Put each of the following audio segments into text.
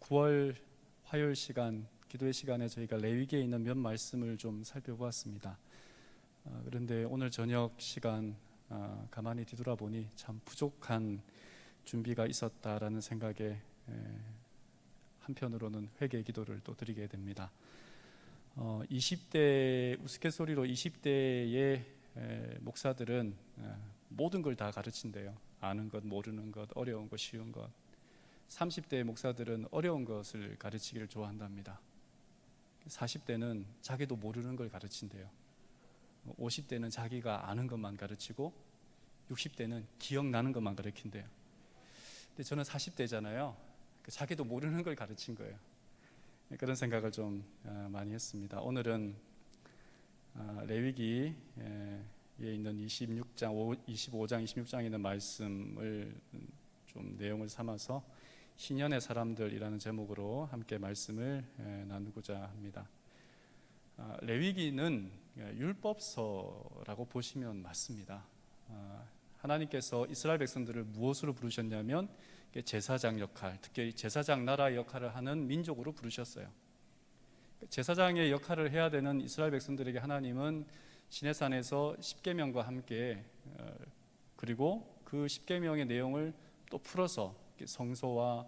9월 화요일 시간 기도의 시간에 저희가 레위기에 있는 몇 말씀을 좀 살펴보았습니다. 그런데 오늘 저녁 시간 가만히 뒤돌아보니 참 부족한 준비가 있었다라는 생각에 한편으로는 회개 기도를 또 드리게 됩니다. 20대 우스갯소리로 20대의 목사들은 모든 걸 다 가르친대요. 아는 것, 모르는 것, 어려운 것, 쉬운 것. 30대 목사들은 어려운 것을 가르치기를 좋아한답니다. 40대는 자기도 모르는 걸 가르친대요. 50대는 자기가 아는 것만 가르치고 60대는 기억나는 것만 가르친대요. 근데 저는 40대잖아요. 자기도 모르는 걸 가르친 거예요. 그런 생각을 좀 많이 했습니다. 오늘은 레위기에 있는 25장, 26장에 있는 말씀을 좀 내용을 삼아서 신년의 사람들이라는 제목으로 함께 말씀을 나누고자 합니다. 레위기는 율법서라고 보시면 맞습니다. 하나님께서 이스라엘 백성들을 무엇으로 부르셨냐면 제사장 역할, 특히 제사장 나라의 역할을 하는 민족으로 부르셨어요. 제사장의 역할을 해야 되는 이스라엘 백성들에게 하나님은 시내산에서 십계명과 함께 그리고 그 십계명의 내용을 또 풀어서 성소와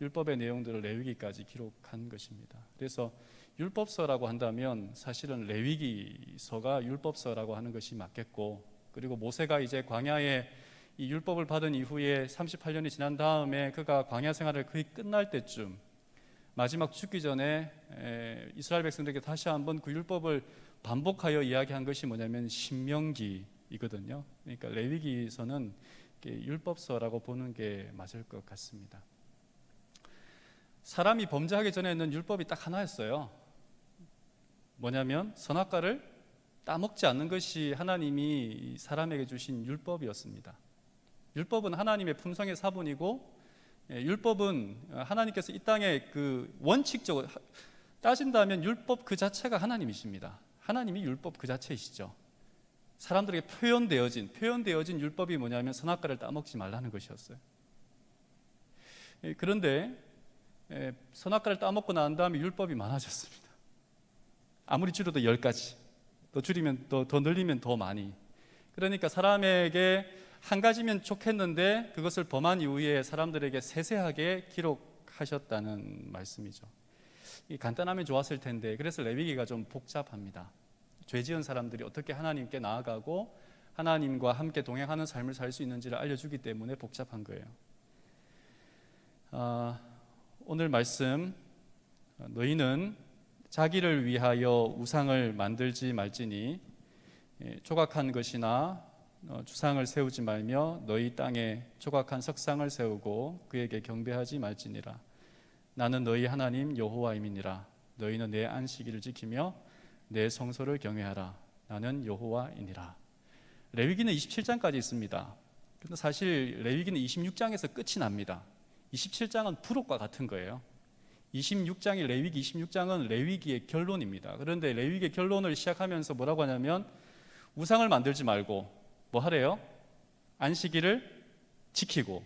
율법의 내용들을 레위기까지 기록한 것입니다. 그래서 율법서라고 한다면 사실은 레위기서가 율법서라고 하는 것이 맞겠고, 그리고 모세가 이제 광야에 이 율법을 받은 이후에 38년이 지난 다음에 그가 광야 생활을 거의 끝날 때쯤 마지막 죽기 전에 이스라엘 백성들에게 다시 한번 그 율법을 반복하여 이야기한 것이 뭐냐면 신명기이거든요. 그러니까 레위기서는 율법서라고 보는 게 맞을 것 같습니다. 사람이 범죄하기 전에는 율법이 딱 하나였어요. 뭐냐면 선악과를 따먹지 않는 것이 하나님이 사람에게 주신 율법이었습니다. 율법은 하나님의 품성의 사본이고, 율법은 하나님께서 이 땅에 그 원칙적으로 따진다면 율법 그 자체가 하나님이십니다. 하나님이 율법 그 자체이시죠. 사람들에게 표현되어진 율법이 뭐냐면 선악과를 따먹지 말라는 것이었어요. 그런데 선악과를 따먹고 난 다음에 율법이 많아졌습니다. 아무리 줄여도 10가지, 더 줄이면 더 늘리면 더 많이. 그러니까 사람에게 한 가지면 좋겠는데 그것을 범한 이후에 사람들에게 세세하게 기록하셨다는 말씀이죠. 간단하면 좋았을 텐데, 그래서 레위기가 좀 복잡합니다. 죄 지은 사람들이 어떻게 하나님께 나아가고 하나님과 함께 동행하는 삶을 살 수 있는지를 알려주기 때문에 복잡한 거예요. 오늘 말씀, 너희는 자기를 위하여 우상을 만들지 말지니 조각한 것이나 주상을 세우지 말며 너희 땅에 조각한 석상을 세우고 그에게 경배하지 말지니라. 나는 너희 하나님 여호와임이니라. 너희는 내 안식일을 지키며 내 성소를 경외하라. 나는 여호와이니라. 레위기는 27장까지 있습니다. 그런데 사실 레위기는 26장에서 끝이 납니다. 27장은 부록과 같은 거예요. 26장이 레위기 26장은 레위기의 결론입니다. 그런데 레위기의 결론을 시작하면서 뭐라고 하냐면 우상을 만들지 말고 뭐 하래요? 안식일을 지키고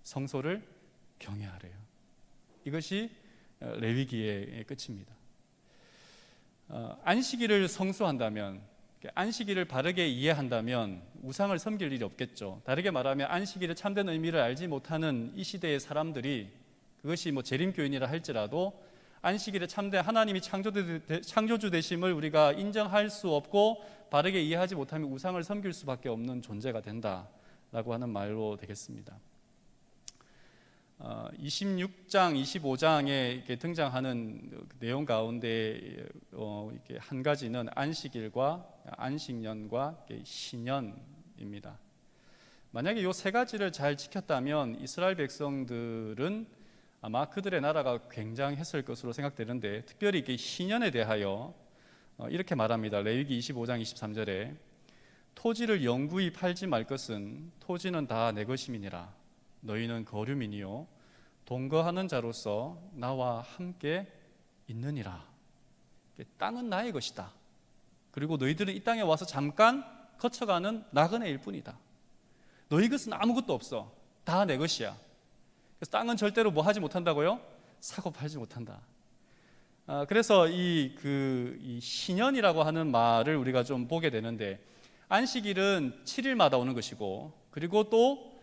성소를 경외하래요. 이것이 레위기의 끝입니다. 안식일을 성수한다면, 안식일을 바르게 이해한다면 우상을 섬길 일이 없겠죠. 다르게 말하면 안식일의 참된 의미를 알지 못하는 이 시대의 사람들이, 그것이 뭐 재림교인이라 할지라도 안식일의 참된 하나님이 창조주 되심을 우리가 인정할 수 없고 바르게 이해하지 못하면 우상을 섬길 수밖에 없는 존재가 된다라고 하는 말로 되겠습니다. 26장, 25장에 등장하는 내용 가운데 이렇게 한 가지는 안식일과 안식년과 신년입니다. 만약에 이 세 가지를 잘 지켰다면 이스라엘 백성들은 아마 그들의 나라가 굉장했을 것으로 생각되는데, 특별히 신년에 대하여 이렇게 말합니다. 레위기 25장 23절에 토지를 영구히 팔지 말 것은 토지는 다 내 것임이니라. 너희는 거류민이요 동거하는 자로서 나와 함께 있느니라. 땅은 나의 것이다. 그리고 너희들은 이 땅에 와서 잠깐 거쳐가는 나그네일 뿐이다. 너희 것은 아무것도 없어. 다 내 것이야. 그래서 땅은 절대로 뭐 하지 못한다고요? 사고 팔지 못한다. 그래서 이 신년이라고 하는 말을 우리가 좀 보게 되는데, 안식일은 7일마다 오는 것이고, 그리고 또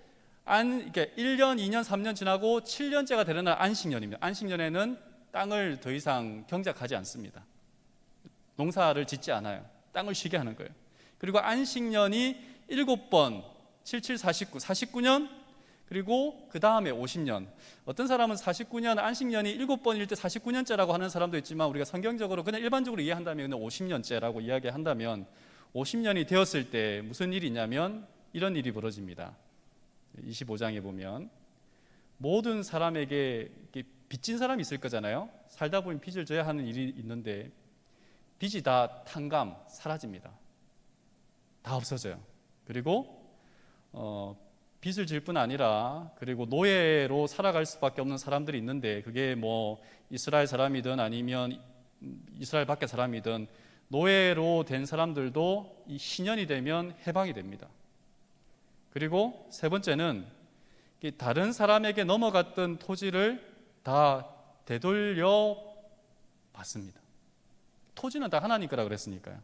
이렇게 1년, 2년, 3년 지나고 7년째가 되는 날 안식년입니다. 안식년에는 땅을 더 이상 경작하지 않습니다. 농사를 짓지 않아요. 땅을 쉬게 하는 거예요. 그리고 안식년이 7번, 77, 49, 49년, 그리고 그 다음에 50년. 어떤 사람은 49년, 안식년이 7번일 때 49년째라고 하는 사람도 있지만, 우리가 성경적으로 그냥 일반적으로 이해한다면 그냥 50년째라고 이야기한다면, 50년이 되었을 때 무슨 일이 있냐면 이런 일이 벌어집니다. 25장에 보면 모든 사람에게 빚진 사람이 있을 거잖아요. 살다 보면 빚을 져야 하는 일이 있는데, 빚이 다 탕감, 사라집니다. 다 없어져요. 그리고 빚을 질 뿐 아니라, 그리고 노예로 살아갈 수밖에 없는 사람들이 있는데, 그게 뭐 이스라엘 사람이든 아니면 이스라엘 밖의 사람이든 노예로 된 사람들도 이 신년이 되면 해방이 됩니다. 그리고 세 번째는 다른 사람에게 넘어갔던 토지를 다 되돌려 받습니다. 토지는 다 하나님 거라 그랬으니까요.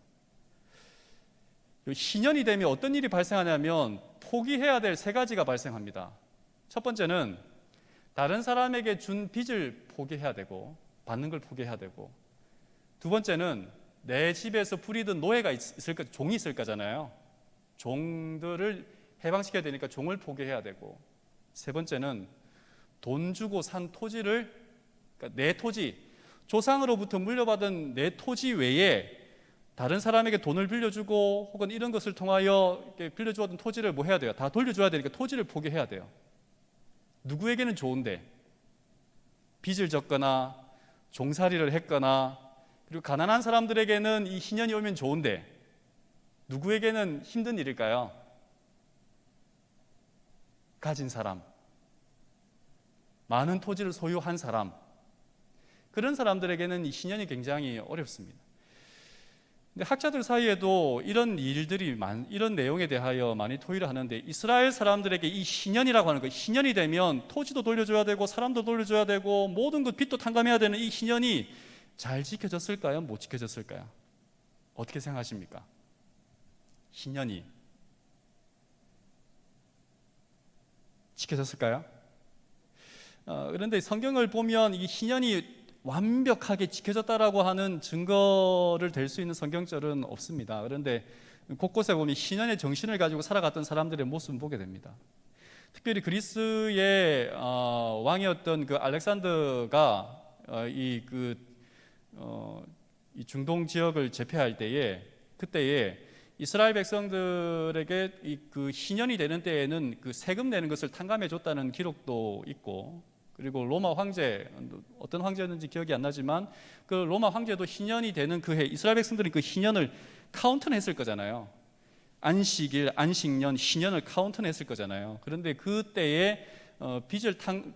신년이 되면 어떤 일이 발생하냐면 포기해야 될 세 가지가 발생합니다. 첫 번째는 다른 사람에게 준 빚을 포기해야 되고, 받는 걸 포기해야 되고, 두 번째는 내 집에서 부리던 노예가 종이 있을 거잖아요. 종들을 해방시켜야 되니까 종을 포기해야 되고, 세 번째는 돈 주고 산 토지를, 그러니까 내 토지, 조상으로부터 물려받은 내 토지 외에 다른 사람에게 돈을 빌려주고 혹은 이런 것을 통하여 빌려주었던 토지를 뭐 해야 돼요? 다 돌려줘야 되니까 토지를 포기해야 돼요. 누구에게는 좋은데 빚을 졌거나 종살이를 했거나, 그리고 가난한 사람들에게는 이 신년이 오면 좋은데 누구에게는 힘든 일일까요? 가진 사람, 많은 토지를 소유한 사람, 그런 사람들에게는 이 신년이 굉장히 어렵습니다. 근데 학자들 사이에도 이런 일들이 이런 내용에 대하여 많이 토의를 하는데, 이스라엘 사람들에게 이 신년이라고 하는 거, 신년이 되면 토지도 돌려줘야 되고 사람도 돌려줘야 되고 모든 것 빚도 탕감해야 되는 이 신년이 잘 지켜졌을까요? 못 지켜졌을까요? 어떻게 생각하십니까? 신년이 지켜졌을까요? 그런데 성경을 보면 이 신년이 완벽하게 지켜졌다라고 하는 증거를 댈 수 있는 성경절은 없습니다. 그런데 곳곳에 보면 신년의 정신을 가지고 살아갔던 사람들의 모습을 보게 됩니다. 특별히 그리스의 왕이었던 그 알렉산더가 이 중동 지역을 제패할 때에, 그때에 이스라엘 백성들에게 그 신년이 되는 때에는 그 세금 내는 것을 탕감해 줬다는 기록도 있고, 그리고 로마 황제, 어떤 황제였는지 기억이 안 나지만 그 로마 황제도 신년이 되는 그 해 이스라엘 백성들이 그 신년을 카운트는 했을 거잖아요. 안식일, 안식년, 신년을 카운트는 했을 거잖아요. 그런데 그때에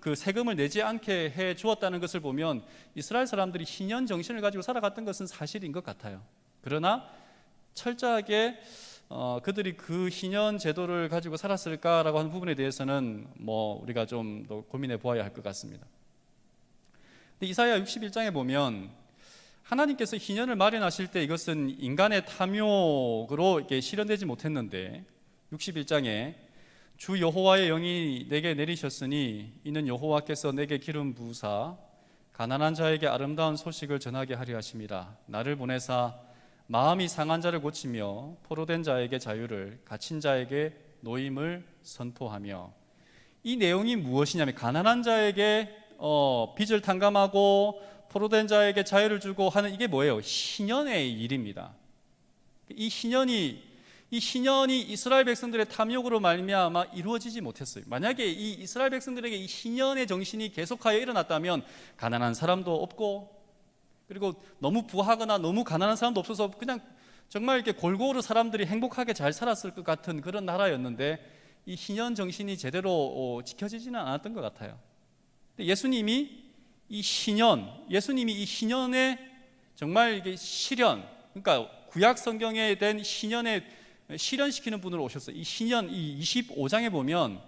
그 세금을 내지 않게 해 주었다는 것을 보면 이스라엘 사람들이 신년 정신을 가지고 살아갔던 것은 사실인 것 같아요. 그러나 철저하게 그들이 그 신년 제도를 가지고 살았을까라고 하는 부분에 대해서는 뭐 우리가 좀 더 고민해 보아야 할 것 같습니다. 근데 이사야 61장에 보면 하나님께서 신년을 마련하실 때 이것은 인간의 탐욕으로 이렇게 실현되지 못했는데, 61장에 주 여호와의 영이 내게 내리셨으니 이는 여호와께서 내게 기름 부으사 가난한 자에게 아름다운 소식을 전하게 하려 하심이라. 나를 보내사 마음이 상한 자를 고치며 포로된 자에게 자유를, 갇힌 자에게 노임을 선포하며. 이 내용이 무엇이냐면 가난한 자에게 빚을 탕감하고 포로된 자에게 자유를 주고 하는, 이게 뭐예요? 신년의 일입니다. 이 신년이 이스라엘 백성들의 탐욕으로 말미암아 이루어지지 못했어요. 만약에 이 이스라엘 백성들에게 이 신년의 정신이 계속하여 일어났다면 가난한 사람도 없고, 그리고 너무 부하거나 너무 가난한 사람도 없어서 그냥 정말 이렇게 골고루 사람들이 행복하게 잘 살았을 것 같은 그런 나라였는데, 이 신년 정신이 제대로 지켜지지는 않았던 것 같아요. 근데 예수님이 이 신년의 정말 이게 실현, 그러니까 구약 성경에 된 신년에 실현시키는 분으로 오셨어요. 이 신년, 이 25장에 보면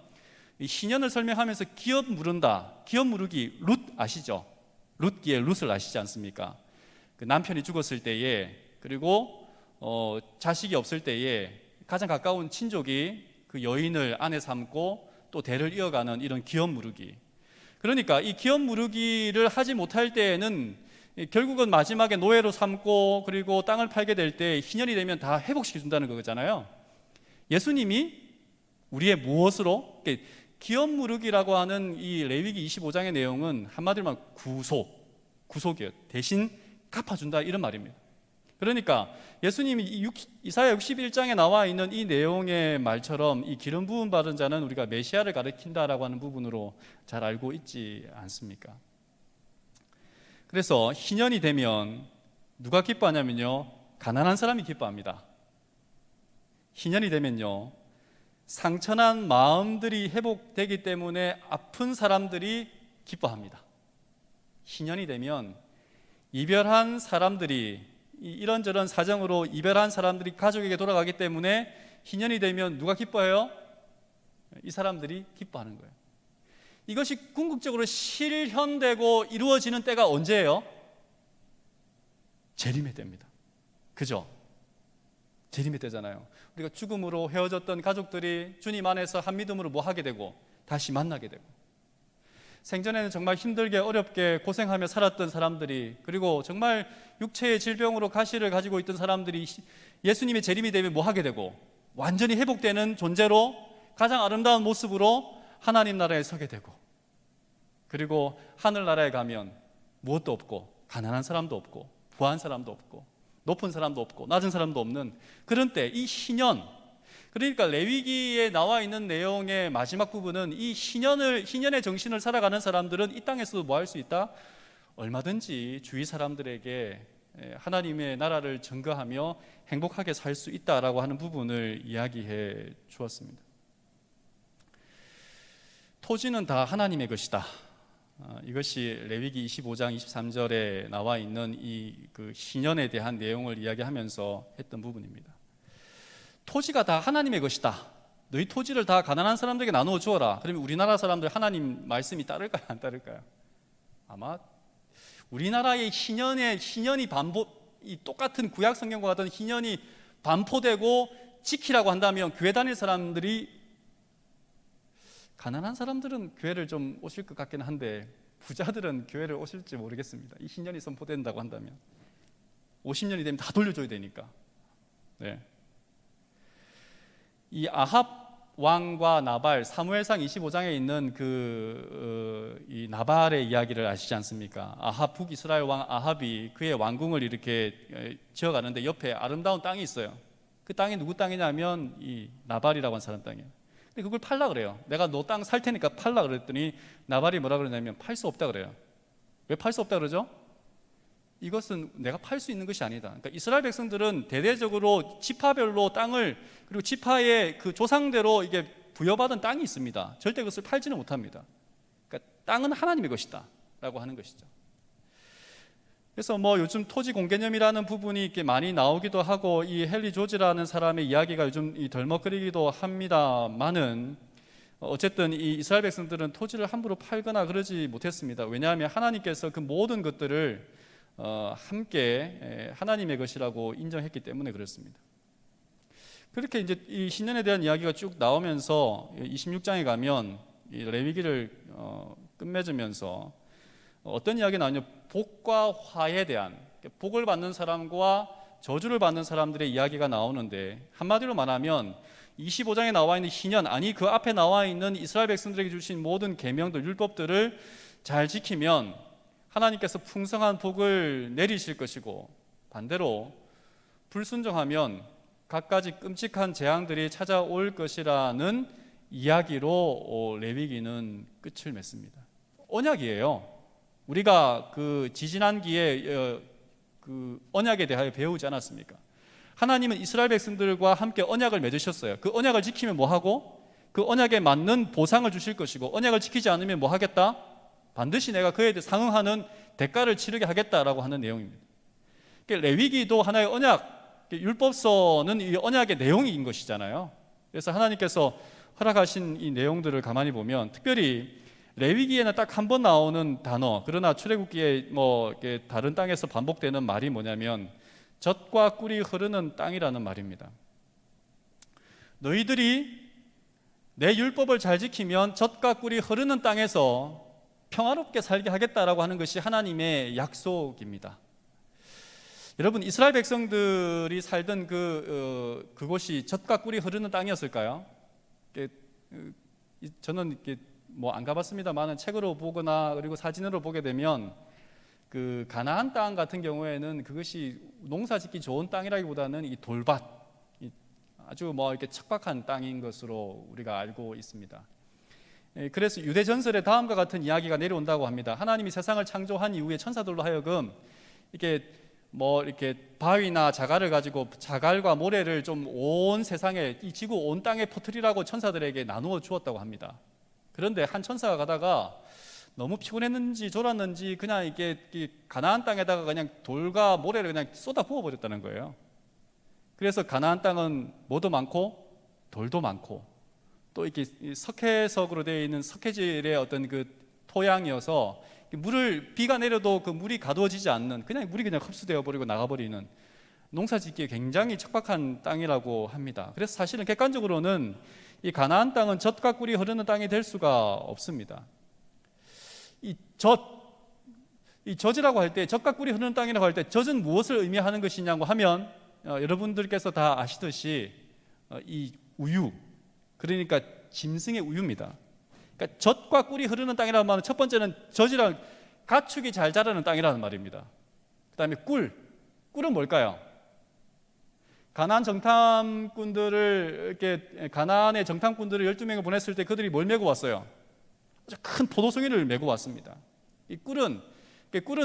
이 신년을 설명하면서 기업 무른다, 기업 무르기, 룻 아시죠? 룻기의 룻을 아시지 않습니까? 그 남편이 죽었을 때에, 그리고 자식이 없을 때에 가장 가까운 친족이 그 여인을 아내 삼고 또 대를 이어가는 이런 기업 무르기. 그러니까 이 기업 무르기를 하지 못할 때에는 결국은 마지막에 노예로 삼고 그리고 땅을 팔게 될 때 희년이 되면 다 회복시켜 준다는 거잖아요. 예수님이 우리의 무엇으로, 기업 무르기라고 하는 이 레위기 25장의 내용은 한마디로 말하면 구속이에요. 대신 갚아준다, 이런 말입니다. 그러니까 예수님이 이사야 61장에 나와 있는 이 내용의 말처럼 이 기름 부음 받은 자는 우리가 메시아를 가리킨다라고 하는 부분으로 잘 알고 있지 않습니까? 그래서 희년이 되면 누가 기뻐하냐면요, 가난한 사람이 기뻐합니다. 희년이 되면요, 상처난 마음들이 회복되기 때문에 아픈 사람들이 기뻐합니다. 희년이 되면 이별한 사람들이, 이런저런 사정으로 이별한 사람들이 가족에게 돌아가기 때문에 희년이 되면 누가 기뻐해요? 이 사람들이 기뻐하는 거예요. 이것이 궁극적으로 실현되고 이루어지는 때가 언제예요? 재림의 때입니다. 그죠? 재림의 때잖아요. 우리가 죽음으로 헤어졌던 가족들이 주님 안에서 한 믿음으로 뭐 하게 되고 다시 만나게 되고, 생전에는 정말 힘들게 어렵게 고생하며 살았던 사람들이, 그리고 정말 육체의 질병으로 가시를 가지고 있던 사람들이 예수님의 재림이 되면 뭐 하게 되고 완전히 회복되는 존재로 가장 아름다운 모습으로 하나님 나라에 서게 되고, 그리고 하늘나라에 가면 무엇도 없고 가난한 사람도 없고 부한 사람도 없고 높은 사람도 없고 낮은 사람도 없는 그런 때, 이 희년, 그러니까 레위기에 나와 있는 내용의 마지막 부분은 이 희년의 정신을 살아가는 사람들은 이 땅에서도 뭐 할 수 있다? 얼마든지 주위 사람들에게 하나님의 나라를 증거하며 행복하게 살 수 있다라고 하는 부분을 이야기해 주었습니다. 토지는 다 하나님의 것이다. 이것이 레위기 25장 23절에 나와 있는 그 희년에 대한 내용을 이야기하면서 했던 부분입니다. 토지가 다 하나님의 것이다. 너희 토지를 다 가난한 사람들에게 나누어 주어라. 그러면 우리나라 사람들 하나님 말씀이 따를까요, 안 따를까요? 아마 우리나라의 희년이 이 똑같은 구약 성경과 같은 희년이 반포되고 지키라고 한다면 교회 다닐 사람들이, 가난한 사람들은 교회를 좀 오실 것 같긴 한데 부자들은 교회를 오실지 모르겠습니다. 이 희년이 선포된다고 한다면 50년이 되면 다 돌려줘야 되니까. 네. 이 아합 왕과 나발, 사무엘상 25장에 있는 이 나발의 이야기를 아시지 않습니까? 아합, 북이스라엘 왕 아합이 그의 왕궁을 이렇게 지어가는데 옆에 아름다운 땅이 있어요. 그 땅이 누구 땅이냐면 이 나발이라고 하는 사람 땅이에요. 근데 그걸 팔라 그래요. 내가 너 땅 살 테니까 팔라 그랬더니 나발이 뭐라 그러냐면 팔 수 없다 그래요. 왜 팔 수 없다 그러죠? 이것은 내가 팔 수 있는 것이 아니다. 그러니까 이스라엘 백성들은 대대적으로 지파별로 땅을, 그리고 지파의 그 조상대로 이게 부여받은 땅이 있습니다. 절대 그것을 팔지는 못합니다. 그러니까 땅은 하나님의 것이다 라고 하는 것이죠. 그래서 뭐 요즘 토지 공개념이라는 부분이 이렇게 많이 나오기도 하고, 이 헨리 조지라는 사람의 이야기가 요즘 덜먹거리기도 합니다만은, 어쨌든 이 이스라엘 백성들은 토지를 함부로 팔거나 그러지 못했습니다. 왜냐하면 하나님께서 그 모든 것들을 함께 하나님의 것이라고 인정했기 때문에 그렇습니다. 그렇게 이제 이 신년에 대한 이야기가 쭉 나오면서 26장에 가면 이 레위기를 끝맺으면서 어떤 이야기가 나오냐, 복과 화에 대한, 복을 받는 사람과 저주를 받는 사람들의 이야기가 나오는데, 한마디로 말하면 25장에 나와 있는 희년, 아니 그 앞에 나와 있는 이스라엘 백성들에게 주신 모든 계명들, 율법들을 잘 지키면 하나님께서 풍성한 복을 내리실 것이고, 반대로 불순종하면 갖가지 끔찍한 재앙들이 찾아올 것이라는 이야기로 레위기는 끝을 맺습니다. 언약이에요. 우리가 그 지지난기에 그 언약에 대하여 배우지 않았습니까? 하나님은 이스라엘 백성들과 함께 언약을 맺으셨어요. 그 언약을 지키면 뭐 하고, 그 언약에 맞는 보상을 주실 것이고, 언약을 지키지 않으면 뭐 하겠다? 반드시 내가 그에 대해 상응하는 대가를 치르게 하겠다라고 하는 내용입니다. 레위기도 하나의 언약, 율법서는 이 언약의 내용인 것이잖아요. 그래서 하나님께서 허락하신 이 내용들을 가만히 보면, 특별히 레위기에는 딱 한 번 나오는 단어, 그러나 출애굽기에 뭐 이렇게 다른 땅에서 반복되는 말이 뭐냐면 젖과 꿀이 흐르는 땅이라는 말입니다. 너희들이 내 율법을 잘 지키면 젖과 꿀이 흐르는 땅에서 평화롭게 살게 하겠다라고 하는 것이 하나님의 약속입니다. 여러분, 이스라엘 백성들이 살던 그곳이 젖과 꿀이 흐르는 땅이었을까요? 저는 뭐 안 가봤습니다만 책으로 보거나 그리고 사진으로 보게 되면 그 가나안 땅 같은 경우에는 그것이 농사짓기 좋은 땅이라기보다는 이 돌밭, 아주 뭐 이렇게 척박한 땅인 것으로 우리가 알고 있습니다. 그래서 유대 전설에 다음과 같은 이야기가 내려온다고 합니다. 하나님이 세상을 창조한 이후에 천사들로 하여금 이렇게 바위나 자갈을 가지고 자갈과 모래를 좀 온 세상에, 이 지구 온 땅에 퍼뜨리라고 천사들에게 나누어 주었다고 합니다. 그런데 한 천사가 가다가 너무 피곤했는지 졸았는지 그냥 이게 가나안 땅에다가 그냥 돌과 모래를 그냥 쏟아 부어 버렸다는 거예요. 그래서 가나안 땅은 뭐도 많고 돌도 많고 또 이렇게 석회석으로 되어 있는 석회질의 어떤 그 토양이어서 비가 내려도 그 물이 가두어지지 않는, 그냥 물이 그냥 흡수되어 버리고 나가버리는, 농사짓기에 굉장히 척박한 땅이라고 합니다. 그래서 사실은 객관적으로는 이 가나안 땅은 젖과 꿀이 흐르는 땅이 될 수가 없습니다. 이 젖이라고 할 때, 젖과 꿀이 흐르는 땅이라고 할 때 젖은 무엇을 의미하는 것이냐고 하면 여러분들께서 다 아시듯이 이 우유, 그러니까 짐승의 우유입니다. 그러니까 젖과 꿀이 흐르는 땅이라는 말은 첫 번째는 젖이랑 가축이 잘 자라는 땅이라는 말입니다. 그 다음에 꿀은 뭘까요? 가나안의 정탐꾼들을 12명을 보냈을 때 그들이 뭘 메고 왔어요? 아주 큰 포도송이를 메고 왔습니다. 이 꿀은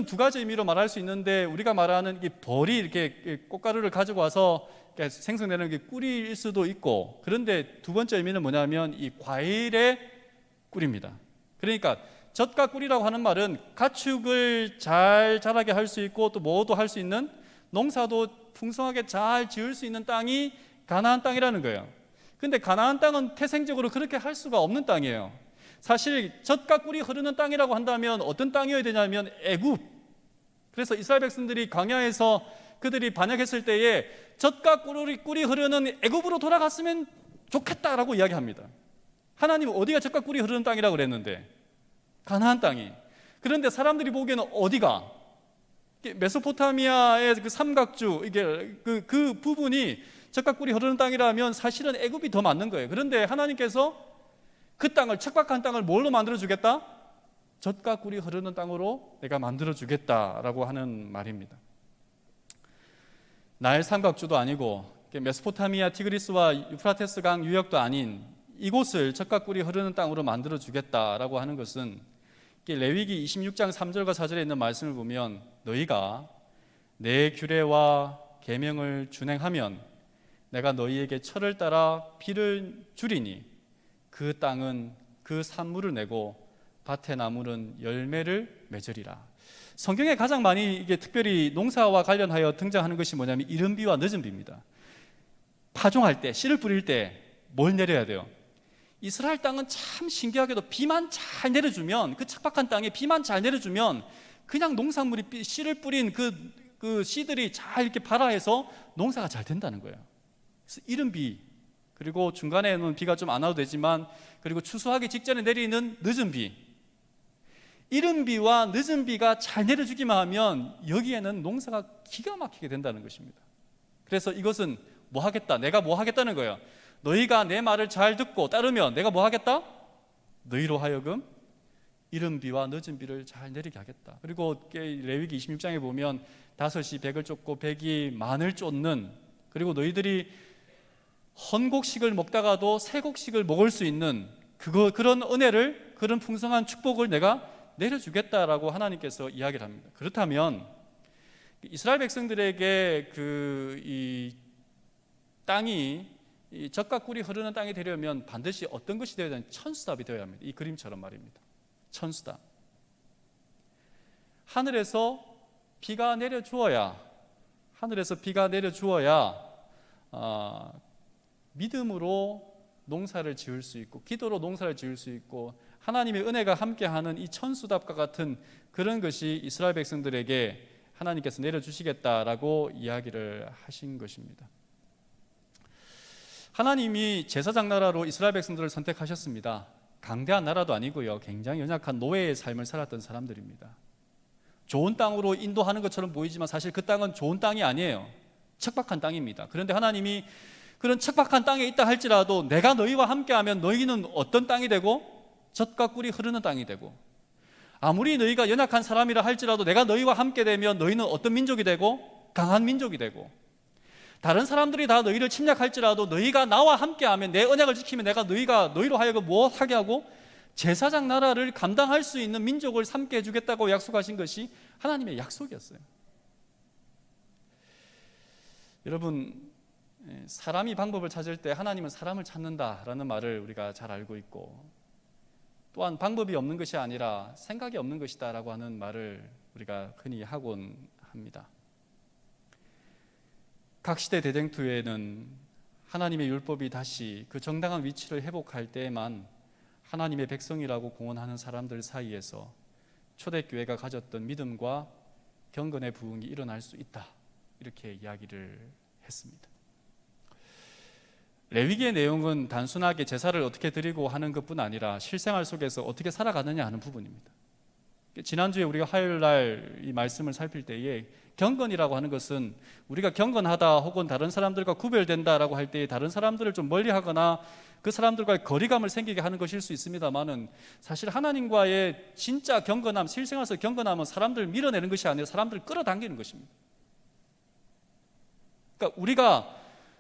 두 가지 의미로 말할 수 있는데, 우리가 말하는 이 벌이 이렇게 꽃가루를 가지고 와서 생성되는 게 꿀일 수도 있고, 그런데 두 번째 의미는 뭐냐면 이 과일의 꿀입니다. 그러니까 젖과 꿀이라고 하는 말은 가축을 잘 자라게 할 수 있고 또 뭐도 할 수 있는, 농사도 풍성하게 잘 지을 수 있는 땅이 가나안 땅이라는 거예요. 근데 가나안 땅은 태생적으로 그렇게 할 수가 없는 땅이에요. 사실 젖과 꿀이 흐르는 땅이라고 한다면 어떤 땅이어야 되냐면 애굽. 그래서 이스라엘 백성들이 광야에서 그들이 반역했을 때에 젖과 꿀이 흐르는 애굽으로 돌아갔으면 좋겠다라고 이야기합니다. 하나님은 어디가 젖과 꿀이 흐르는 땅이라고 그랬는데? 가나안 땅이. 그런데 사람들이 보기에는 어디가? 메소포타미아의 그 삼각주, 이게 그 부분이 젖과 꿀이 흐르는 땅이라면 사실은 애굽이 더 맞는 거예요. 그런데 하나님께서 그 땅을, 척박한 땅을 뭘로 만들어 주겠다? 젖과 꿀이 흐르는 땅으로 내가 만들어 주겠다라고 하는 말입니다. 나일 삼각주도 아니고 메소포타미아 티그리스와 유프라테스 강 유역도 아닌 이곳을 젖과 꿀이 흐르는 땅으로 만들어 주겠다라고 하는 것은, 레위기 26장 3절과 4절에 있는 말씀을 보면 너희가 내 규례와 계명을 준행하면 내가 너희에게 철을 따라 비를 주리니 그 땅은 그 산물을 내고 밭의 나무는 열매를 맺으리라. 성경에 가장 많이 이게 특별히 농사와 관련하여 등장하는 것이 뭐냐면 이른 비와 늦은 비입니다. 파종할 때, 씨를 뿌릴 때 뭘 내려야 돼요? 이스라엘 땅은 참 신기하게도 비만 잘 내려주면, 그 척박한 땅에 비만 잘 내려주면 그냥 농산물이 씨를 뿌린 그 씨들이 잘 이렇게 발아해서 농사가 잘 된다는 거예요. 그래서 이른 비, 그리고 중간에는 비가 좀 안 와도 되지만, 그리고 추수하기 직전에 내리는 늦은 비, 이른 비와 늦은 비가 잘 내려주기만 하면 여기에는 농사가 기가 막히게 된다는 것입니다. 그래서 이것은 뭐 하겠다? 내가 뭐 하겠다는 거예요. 너희가 내 말을 잘 듣고 따르면 내가 뭐 하겠다? 너희로 하여금 이른 비와 늦은 비를 잘 내리게 하겠다. 그리고 레위기 26장에 보면 5이 100을 쫓고 100이 만을 쫓는, 그리고 너희들이 헌곡식을 먹다가도 새곡식을 먹을 수 있는 그런 은혜를, 그런 풍성한 축복을 내가 내려주겠다라고 하나님께서 이야기를 합니다. 그렇다면 이스라엘 백성들에게 이 땅이 이 젖과 꿀이 흐르는 땅이 되려면 반드시 어떤 것이 되어야 되는? 천수답이 되어야 합니다. 이 그림처럼 말입니다. 천수답. 하늘에서 비가 내려 주어야 믿음으로 농사를 지을 수 있고, 기도로 농사를 지을 수 있고, 하나님의 은혜가 함께하는 이 천수답과 같은 그런 것이 이스라엘 백성들에게 하나님께서 내려주시겠다라고 이야기를 하신 것입니다. 하나님이 제사장 나라로 이스라엘 백성들을 선택하셨습니다. 강대한 나라도 아니고요, 굉장히 연약한 노예의 삶을 살았던 사람들입니다. 좋은 땅으로 인도하는 것처럼 보이지만 사실 그 땅은 좋은 땅이 아니에요. 척박한 땅입니다. 그런데 하나님이 그런 척박한 땅에 있다 할지라도 내가 너희와 함께하면 너희는 어떤 땅이 되고 젖과 꿀이 흐르는 땅이 되고, 아무리 너희가 연약한 사람이라 할지라도 내가 너희와 함께 되면 너희는 어떤 민족이 되고 강한 민족이 되고, 다른 사람들이 다 너희를 침략할지라도 너희가 나와 함께하면, 내 언약을 지키면 내가 너희로 하여금 무엇하게 하고 제사장 나라를 감당할 수 있는 민족을 삼게 해주겠다고 약속하신 것이 하나님의 약속이었어요. 여러분, 사람이 방법을 찾을 때 하나님은 사람을 찾는다라는 말을 우리가 잘 알고 있고, 또한 방법이 없는 것이 아니라 생각이 없는 것이다라고 하는 말을 우리가 흔히 하곤 합니다. 각 시대 대쟁투에는 하나님의 율법이 다시 그 정당한 위치를 회복할 때에만 하나님의 백성이라고 공언하는 사람들 사이에서 초대교회가 가졌던 믿음과 경건의 부흥이 일어날 수 있다, 이렇게 이야기를 했습니다. 레위기의 내용은 단순하게 제사를 어떻게 드리고 하는 것뿐 아니라 실생활 속에서 어떻게 살아가느냐 하는 부분입니다. 지난주에 우리가 화요일날 이 말씀을 살필 때에 경건이라고 하는 것은 우리가 경건하다 혹은 다른 사람들과 구별된다라고 할 때에 다른 사람들을 좀 멀리하거나 그 사람들과의 거리감을 생기게 하는 것일 수 있습니다만은, 사실 하나님과의 진짜 경건함, 실생활에서 경건함은 사람들을 밀어내는 것이 아니라 사람들을 끌어당기는 것입니다. 그러니까 우리가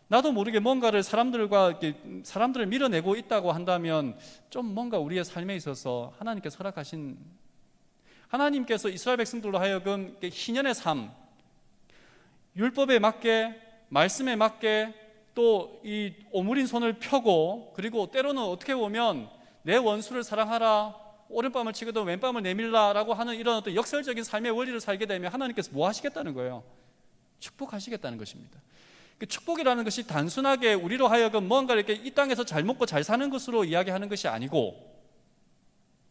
나도 모르게 뭔가를 사람들을 밀어내고 있다고 한다면 좀 뭔가 우리의 삶에 있어서 하나님께서 허락하신, 하나님께서 이스라엘 백성들로 하여금 희년의 삶, 율법에 맞게 말씀에 맞게 또 이 오므린 손을 펴고, 그리고 때로는 어떻게 보면 내 원수를 사랑하라, 오른밤을 치고도 왼밤을 내밀라라고 하는 이런 어떤 역설적인 삶의 원리를 살게 되면 하나님께서 뭐 하시겠다는 거예요? 축복하시겠다는 것입니다. 축복이라는 것이 단순하게 우리로 하여금 뭔가 이렇게 이 땅에서 잘 먹고 잘 사는 것으로 이야기하는 것이 아니고,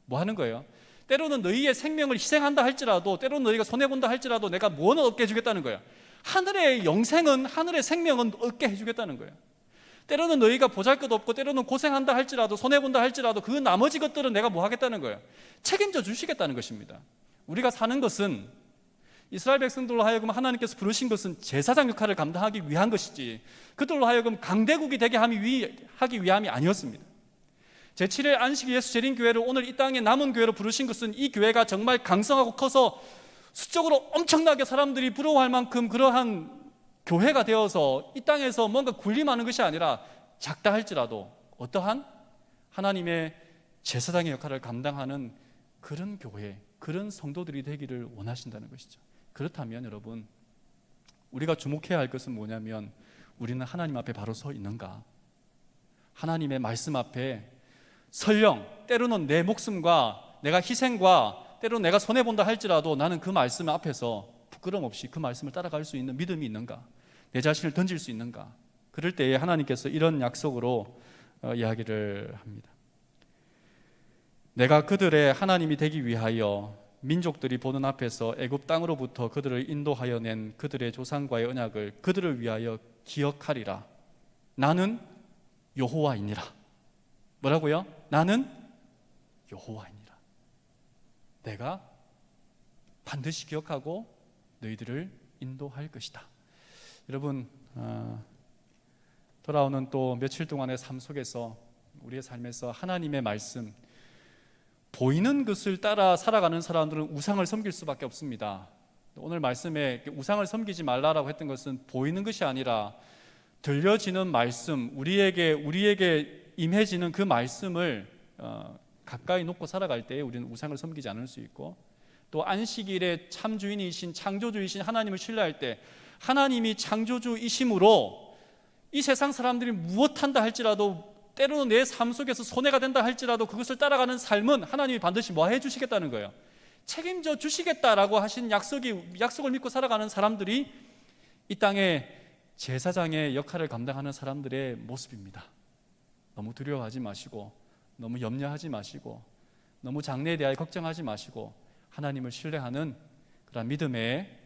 뭐 하는 거예요? 때로는 너희의 생명을 희생한다 할지라도, 때로는 너희가 손해본다 할지라도 내가 뭐는 얻게 해주겠다는 거예요. 하늘의 영생은, 하늘의 생명은 얻게 해주겠다는 거예요. 때로는 너희가 보잘것없고 때로는 고생한다 할지라도, 손해본다 할지라도 그 나머지 것들은 내가 뭐 하겠다는 거예요? 책임져 주시겠다는 것입니다. 우리가 사는 것은, 이스라엘 백성들로 하여금 하나님께서 부르신 것은 제사장 역할을 감당하기 위한 것이지 그들로 하여금 강대국이 되게 하기 위함이 아니었습니다. 제7회 안식 예수 재림교회를 오늘 이 땅에 남은 교회로 부르신 것은 이 교회가 정말 강성하고 커서 수적으로 엄청나게 사람들이 부러워할 만큼 그러한 교회가 되어서 이 땅에서 뭔가 군림하는 것이 아니라 작다 할지라도 어떠한 하나님의 제사장의 역할을 감당하는 그런 교회, 그런 성도들이 되기를 원하신다는 것이죠. 그렇다면 여러분, 우리가 주목해야 할 것은 뭐냐면, 우리는 하나님 앞에 바로 서 있는가? 하나님의 말씀 앞에 설령 때로는 내 목숨과 내가 희생과 때로는 내가 손해본다 할지라도 나는 그 말씀 앞에서 부끄럼 없이 그 말씀을 따라갈 수 있는 믿음이 있는가? 내 자신을 던질 수 있는가? 그럴 때에 하나님께서 이런 약속으로 이야기를 합니다. 내가 그들의 하나님이 되기 위하여 민족들이 보는 앞에서 애굽 땅으로부터 그들을 인도하여 낸 그들의 조상과의 언약을 그들을 위하여 기억하리라. 나는 여호와이니라. 뭐라고요? 나는 여호와이니라. 내가 반드시 기억하고 너희들을 인도할 것이다. 여러분, 돌아오는 또 며칠 동안의 삶 속에서 우리의 삶에서 하나님의 말씀, 보이는 것을 따라 살아가는 사람들은 우상을 섬길 수밖에 없습니다. 오늘 말씀에 우상을 섬기지 말라라고 했던 것은 보이는 것이 아니라 들려지는 말씀, 우리에게 임해지는 그 말씀을 가까이 놓고 살아갈 때에 우리는 우상을 섬기지 않을 수 있고, 또 안식일의 참주인이신 창조주이신 하나님을 신뢰할 때 하나님이 창조주이심으로 이 세상 사람들이 무엇한다 할지라도, 때로는 내 삶 속에서 손해가 된다 할지라도 그것을 따라가는 삶은 하나님이 반드시 뭐 해주시겠다는 거예요? 책임져 주시겠다라고 하신 약속을 믿고 살아가는 사람들이 이 땅에 제사장의 역할을 감당하는 사람들의 모습입니다. 너무 두려워하지 마시고, 너무 염려하지 마시고, 너무 장래에 대하여 걱정하지 마시고 하나님을 신뢰하는 그런 믿음의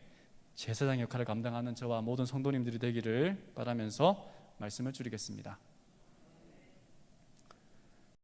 제사장 역할을 감당하는 저와 모든 성도님들이 되기를 바라면서 말씀을 줄이겠습니다.